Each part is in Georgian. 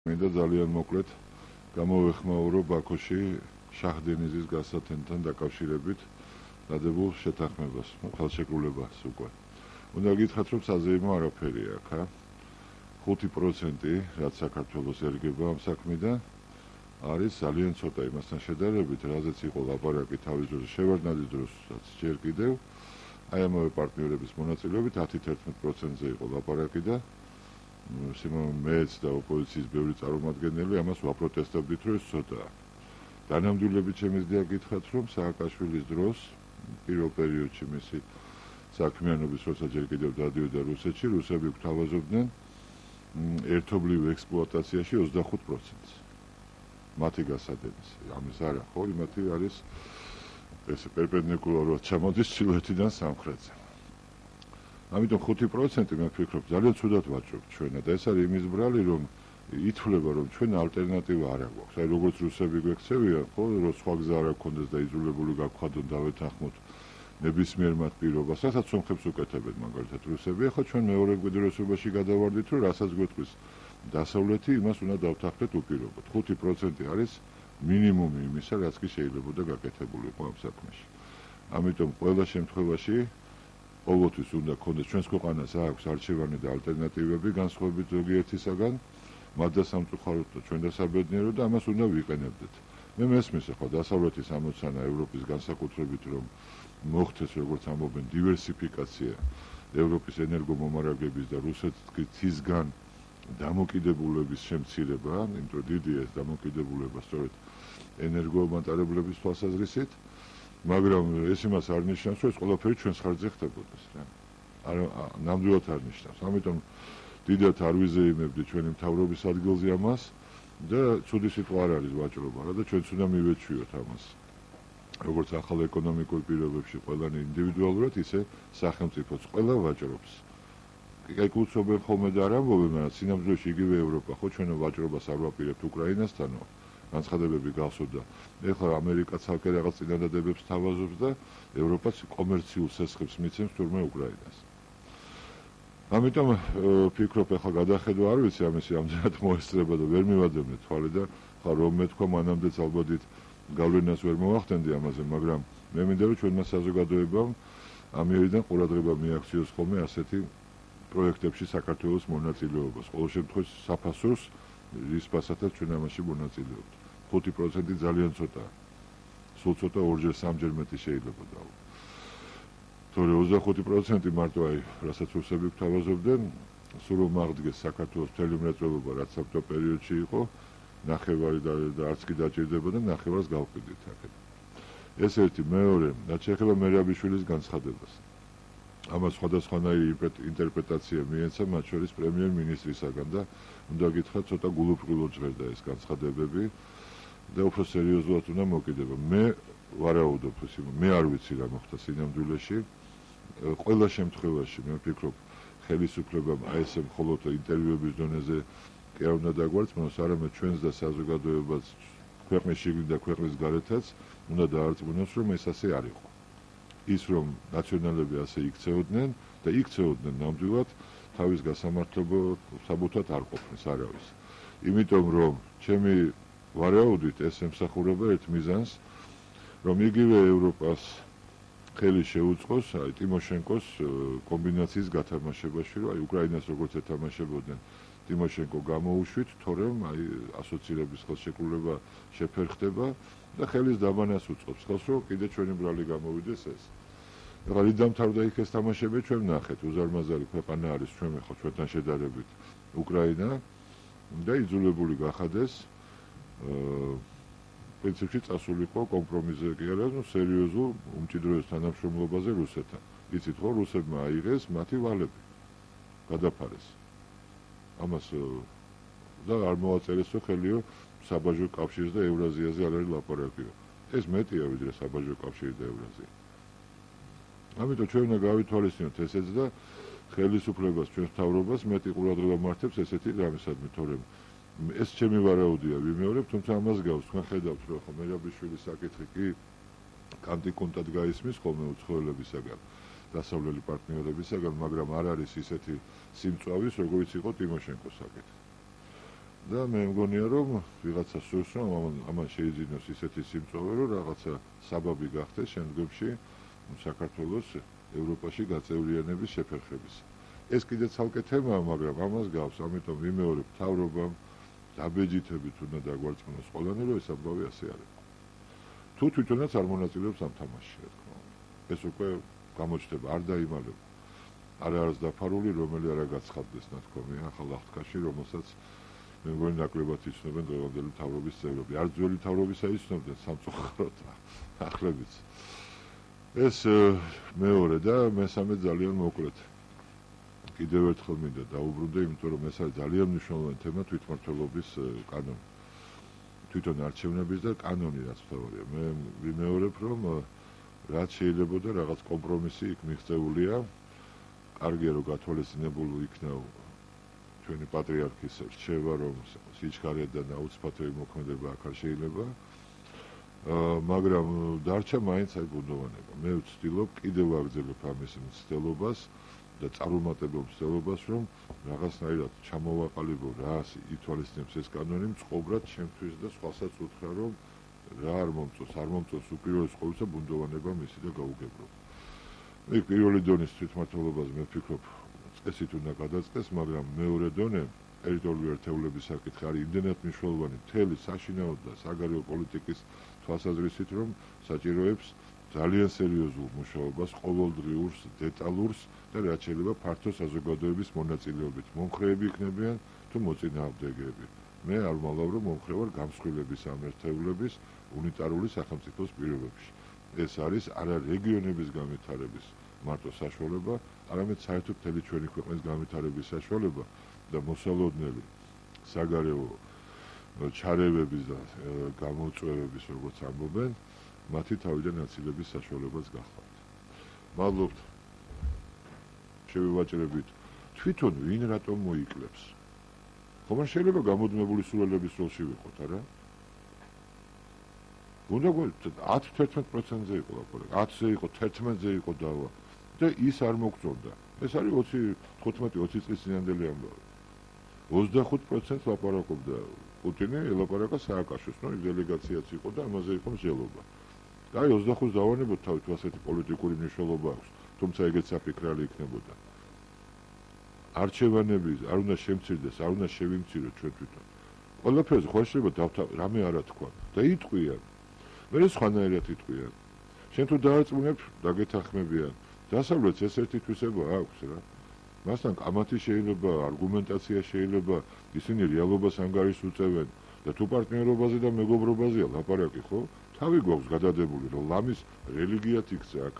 მინდა ძალიან მოკლედ გამოვეხმაურო ბაქოში შაჰდენიზის გასათენთან დაკავშირებით დადებულ შეთანხმებას, ხელშეკრულებას უკვე. უნდა გითხრათ, რომ საზეიმო არაფერია აქ. 5%, რაც საქართველოს ერგება ამ საქმიდან, არის ძალიან ცოტა იმასთან შედარებით, რაზეც იყო ლაპარაკი თავის დროზე შევარდნაძის დროსაც ჯერ კიდევ, აი ამავე პარტნიორების მონაწილეობით 10-11%-ზე იყო ლაპარაკი და მეც და ოპოზიციის ბევრი წარმომადგენელი ამას ვაპროტესტებდით, რომ ეს ცოტაა. დანამდვილებით შემიძლია გითხრათ, რომ სააკაშვილის დროს პირველ პერიოდში მისი საქმიანობის როცა ჯერ კიდევ დადიოდა რუსეთში, რუსები გვთავაზობდნენ ერთობლივ ექსპლუატაციაში 25%-ს. მათი გასადენის. ამის არა, ხო, იმათი არის ეს პერპენდიკულარულად ჩამოდის ჩრდილოეთიდან სამხრეთზე. ამიტომ 5% მე ვფიქრობ, ძალიან ცუდად ვაჭრობთ ჩვენ და ეს არის იმის ბრალი, რომ ითვლება, რომ ჩვენ ალტერნატივა არ აქვს. აი როგორც რუსები გვექცევიან, ხო, რომ სხვა გზა არ გქონდეს და იძულებული გავხადონ დავეთანხმოთ ნებისმიერ მათ პირობას, რასაც სომხებს უკეთებენ მაგალითად რუსები. ახლა ჩვენ მეორე გვიდროსობაში გადავარდით, რომ რასაც გვეთქვის დასავლეთი, იმას უნდა დავთანხმდეთ უპირობოდ. 5% არის მინიმუმი იმისა, რაც კი შეიძლებოდა გაკეთებულიყო ამ საქმეში. ამიტომ ყველა შემთხვევაში ყოველთვის უნდა გქონდეს ჩვენს ქვეყანას აქვს არჩევანი და ალტერნატივები განსხვავებით ზოგიერთისაგან, მათ და სამწუხაროდ და ჩვენ და საბედნიეროდ და ამას უნდა ვიყენებდეთ. მე მესმის ახლა დასავლეთის ამოცანა ევროპის განსაკუთრებით რომ მოხდეს როგორც ამობენ დივერსიფიკაცია ევროპის ენერგომომარაგების და რუსეთისგან დამოკიდებულების შემცირება, იმიტომ დიდი ეს დამოკიდებულება სწორედ ენერგომატარებლების თვალსაზრისით, მაგრამ ეს იმას არ ნიშნავს, რომ ეს ყველაფერი ჩვენს ხარჯზე ხდებოდეს რა. ნამდვილად არ ნიშნავს. ამიტომ დიდად არ ვიზეიმებდი ჩვენი მთავრობის ადგილზე ამას და ცუდი სიტყვა არ არის ვაჭრობა რა და ჩვენც უნდა მივეჩვიოთ ამას. როგორც ახალ ეკონომიკურ პირობებში ყველანი ინდივიდუალურად, ისე სახელმწიფოც ყველა ვაჭრობს. კაი უცნობენ ხოლმე და არ ამბობენ, მაგრამ სინამდვილეში იგივე ევროპა, ხო ჩვენ ვაჭრობას არ ვაპირებთ უკრაინასთანო, განცხადებები გახსოვდა. ეხლა ამერიკა ცალკე რაღაც წინადადებებს თავაზობს და ევროპაც კომერციულ სესხებს მიცემს თურმე უკრაინას. ამიტომ ვფიქრობ, ეხლა გადახედვა არ ვიცი ამისი ამდენად მოესწრება და ვერ მივაძებნე თვალი და ხა რომ მეთქვა მანამდეც ალბათ გავლენას ვერ მოვახდენდი ამაზე, მაგრამ მე მინდა რომ ჩვენმა საზოგადოებამ ამიერიდან ყურადღება მიაქციოს ხოლმე ასეთი პროექტებში საქართველოს მონაწილეობას. ყოველ შემთხვევაში საფასურს რის პასათაც ჩვენ ამაში მონაწილეობთ. 5% ძალიან ცოტაა. სულ ცოტა ორჯერ სამჯერ მეტი შეიძლება დავა. თორე 25% მარტო აი რასაც რუსები გვთავაზობდნენ, სულ რომ აღდგეს საქართველოს მთელი მრეწველობა, რაც საბჭოთა პერიოდში იყო, ნახევარი და არც კი დაჭირდებოდა, ნახევარს გავყიდით აქეთ. ეს ერთი, მეორე, რაც შეეხება მერაბიშვილის განცხადებას. ამას სხვადასხვანაირი ინტერპრეტაცია მიეცა, მათ შორის პრემიერ-მინისტრისაგან და უნდა გითხრათ, ცოტა გულუბრყვილოდ ჟღერდა ეს განცხადებები და უფრო სერიოზულად უნდა მოკიდება. მე ვარაუდობ, მე არ ვიცი რა მოხდა სინამდვილეში. ყველა შემთხვევაში მე ვფიქრობ, ხელისუფლებამ აი ესე მხოლოდ ინტერვიუების დონეზე კი არ უნდა დაგვარწმუნოს, არამედ ჩვენს და საზოგადოებას ქვეყნის შიგნით და ქვეყნის გარეთაც უნდა დაარწმუნოს, რომ ეს ასე არ იყო. ის რომ ნაციონალები ასე იქცეოდნენ და იქცეოდნენ ნამდვილად თავის გასამართლებლო საბუთად არ ყოფნის არავის. იმიტომ რომ ჩემი ვარაუდით ეს ემსახურება ერთ მიზანს, რომ იგივე ევროპას ხელი შეუწყოს აი ტიმოშენკოს კომბინაციის გათამაშებაში, რომ აი უკრაინას როგორც ეთამაშებოდნენ ტიმოშენკო გამოუშვით, თორემ აი ასოცირების ხელშეკრულება შეფერხდება და ხელის დაბანას უწყობს ხელს, რომ კიდე ჩვენი ბრალი გამოვიდეს ეს. ეხლა რით დამთავრდა იქ ეს თამაშები ჩვენ ვნახეთ, უზარმაზარი ქვეყანა არის ჩვენ ხო ჩვენთან შედარებით უკრაინა და იძულებული გახადეს პრინციპში წასულიყო კომპრომისზე კი არა, სერიოზულ უმჭიდროეს თანამშრომლობაზე რუსეთთან. იცით ხო, რუსებმა აიღეს მათი ვალები, გადაფარეს. ამას და არ მოაწერესო ხელიო საბაჟო კავშირს და ევრაზიაზე არ არის ლაპარაკიო. ეს მეტია ვიდრე საბაჟო კავშირი და ევრაზია. ამიტომ ჩვენ უნდა გავითვალისწინოთ ესეც და ხელისუფლებას, ჩვენს მთავრობას მეტი ყურადღება მართებს ესეთი რამისადმი, თორემ ეს ჩემი ვარაუდია ვიმეორებ, თუმცა ამას გავს თქვენ ხედავთ, რომ ხო მერაბიშვილის საკითხი კი კანტიკუნტად გაისმის ხოლმე უცხოელებისაგან, დასავლელი პარტნიორებისაგან, მაგრამ არ არის ისეთი სიმწვავის, როგორც იყო ტიმოშენკოს საკითხი. და მე მგონია რომ ვიღაცა სურს რომ ამან შეიძინოს ისეთი სიმწოვე რომ რაღაცა საბაბი გახდეს შემდგომში საქართველოს ევროპაში გაწევრიანების შეფერხების. ეს კიდე ცალკე თემაა, მაგრამ ამას გავს, ამიტომ ვიმეორებ მთავრობამ დაბეჯითებით უნდა დაგვარწმუნოს ყველანი, რომ ეს ამბავი ასე არის. თუ თვითონაც არ მონაწილეობს ამ თამაშში, რა თქმა უნდა. ეს უკვე გამოჩნდება, არ დაიმალება. არის დაფარული, რომელი არა გაცხადდეს ნათქვამი ახალ აღთქაში, რომელსაც მე მგონი ნაკლებად იცნობენ დღევანდელი მთავრობის წევრები. არ ძველი მთავრობისა იცნობდნენ სამწუხაროდ ახლებიც. ეს მეორე და მესამე ძალიან მოკლედ. კიდევ ერთხელ მინდა დაუბრუნდე, იმიტომ რომ ეს არის ძალიან მნიშვნელოვანი თემა თვითმმართველობის კანონი. თვითონ არჩევნების და კანონი რაც მთავარია. მე ვიმეორებ რომ რაც შეიძლება და რაღაც კომპრომისი იქ მიღწეულია. კარგია რომ გათვალისწინებული იქნა ჩვენი პატრიარქის რჩევა, რომ სიჩქარედან აუცილებელი მოქმედება აქ არ შეიძლება. მაგრამ დარჩა მაინც აი ბუნდოვანება. მე ვცდილობ კიდევ ვაგრძელებ ამის მცდელობას და წარუმატებელ მცდელობას, რომ რაღაცნაირად ჩამოვაყალიბო რა ითვალისწინებს ეს კანონი მწყობრად ჩემთვის და სხვასაც უთხრა, რომ რა არ მომწონს, არ მომწონს უპირველეს ყოვლისა ბუნდოვანება მისი და გაუგებრო. იქ პირველი დონის თვითმმართველობას მე ვფიქრობ წესით უნდა გადაწყდეს, მაგრამ მეორე დონე ტერიტორიული ერთეულების საკითხი არის იმდენად მნიშვნელოვანი მთელი საშინაო და საგარეო პოლიტიკის თვალსაზრისით, რომ საჭიროებს ძალიან სერიოზულ მუშაობას, ყოველდღიურს, დეტალურს და რაც შეიძლება ფართო საზოგადოების მონაწილეობით. მომხრეები იქნებიან თუ მოწინააღმდეგეები. მე არ ვალავ, რომ მომხრე ვარ გამსხვილების ამ ერთეულების უნიტარული სახელმწიფოს პირობებში. ეს არის არა რეგიონების განვითარების მარტო საშუალება, არამედ საერთოდ მთელი ჩვენი ქვეყნის განვითარების საშუალება და მოსალოდნელი საგარეო ჩარევების და გამოწვევების, როგორც ამბობენ, მათი თავიდან აცილების საშუალებაც გახლავთ. მადლობთ. შევივაჭრებით თვითონ ვინ რატომ მოიკლებს? ხომ არ შეიძლება გამოდმებული სულელების როლში ვიყოთ, არა? უნდა 10-11%-ზე იყო ლაპარაკი, 10-ზე იყო, 11-ზე იყო დავა და ის არ მოგწონდა. ეს არის 15-20 წლის წინანდელი ამბავი. 25% ლაპარაკობდა პუტინი, ელაპარაკა სააკაშოს, ნუ დელეგაციაც იყო და ამაზე იყო მსჯელობა. და 25-ს დავანებოთ თავით ასეთი პოლიტიკური მნიშვნელობა აქვს, თუმცა ეგეც საფიქრალი იქნებოდა. არჩევანები არ უნდა შემცირდეს, არ უნდა შევიმციროთ ჩვენ თვითონ. ყველაფერზე ხო შეიძლება რამე არა თქვა და იტყვიან. მე სხვანაირად იტყვიან. შენ თუ დაარწმუნებ, დაგეთანხმებიან. დასავლეთს ეს ერთი თვისება აქვს რა. მასთან კამათი შეიძლება, არგუმენტაცია შეიძლება, ისინი რეალობას ანგარიშს უწევენ და თუ პარტნიორობაზე და მეგობრობაზეა ლაპარაკი, ხო? თავი გვაქვს გადადებული, რომ ლამის რელიგიად იქცა აქ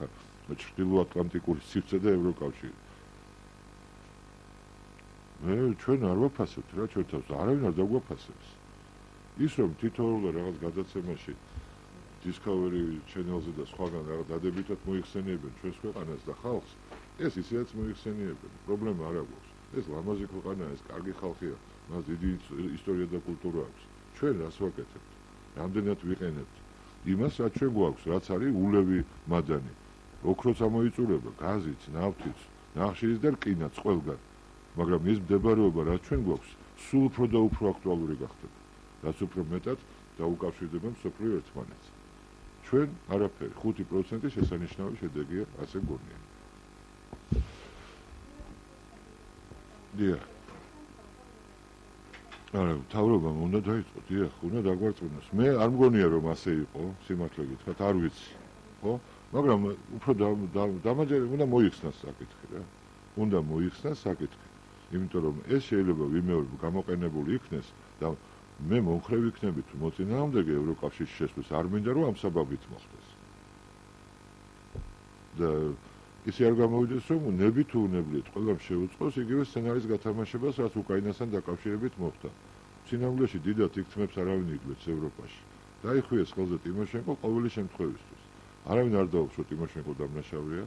ჩრდილოატლანტიკური სივრცე და ევროკავშირი. მე ჩვენ არ ვაფასებთ რა ჩვენ თავს, არავინ არ დაგვაფასებს. ის რომ თითოეულ რაღაც გადაცემაში Discovery Channel-ზე და სხვაგან რაღაც დადებითად მოიხსენიებენ ჩვენს ქვეყანას და ხალხს, ეს ისედაც მოიხსენიებენ. პრობლემა არ აქვს. ეს ლამაზი ქვეყანაა, ეს კარგი ხალხია, მას დიდი ისტორია და კულტურა აქვს. ჩვენ რას ვაკეთებთ? რამდენად ვიყენებთ? იმას, რაც ჩვენ გვაქვს, რაც არის ულევი მადანი. ოქროც ამოიწურება, გაზიც, ნავთიც, ნახშირიც და რკინაც ყველგან. მაგრამ ის მდებარეობა, რაც ჩვენ გვაქვს, სულ უფრო და უფრო აქტუალური გახდება. რაც უფრო მეტად დაუკავშირდება მსოფლიო ერთმანეთს. ჩვენ არაფერი, 5% შესანიშნავი შედეგია, ასე გონია. დიახ. არა, თავრობამ უნდა დაიწყოთ, დიახ, უნდა დაგვარწმუნოს. მე არ მგონია რომ ასე იყო, სიმართლე გითხრათ, არ ვიცი. ხო? მაგრამ უფრო დამაჯერებელი უნდა მოიხსნას საკითხი რა. უნდა მოიხსნას საკითხი. იმიტომ რომ ეს შეიძლება ვიმეორებ გამოყენებული იქნეს და მე მომხრე ვიქნები თუ მოწინააღმდეგე ევროკავშირის შესვლის არ მინდა რომ ამ საბაბით მოხდეს. და ისე არ გამოვიდეს რომ ნები თუ უნებლიეთ ყველამ შეუწყოს იგივე სცენარის გათამაშებას რაც უკრაინასთან დაკავშირებით მოხდა. სინამდვილეში დიდად იქთმებს არავინ იგებს ევროპაში. დაიხუეს ხელზე ტიმოშენკო ყოველი შემთხვევისთვის. არავინ არ დაუხსო ტიმოშენკო დამნაშავეა.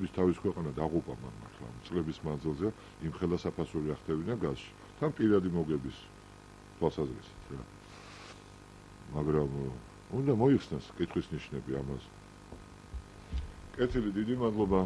ის თავის ქვეყანა დაღუპა მან მართლა წლების მანძილზე იმ ხელასაფასური ახდევინა გაზში. თან პირადი მოგების თვალსაზრისით რა. მაგრამ უნდა მოიხსნას კითხვის ნიშნები ამაზე. კეთილი, დიდი მადლობა.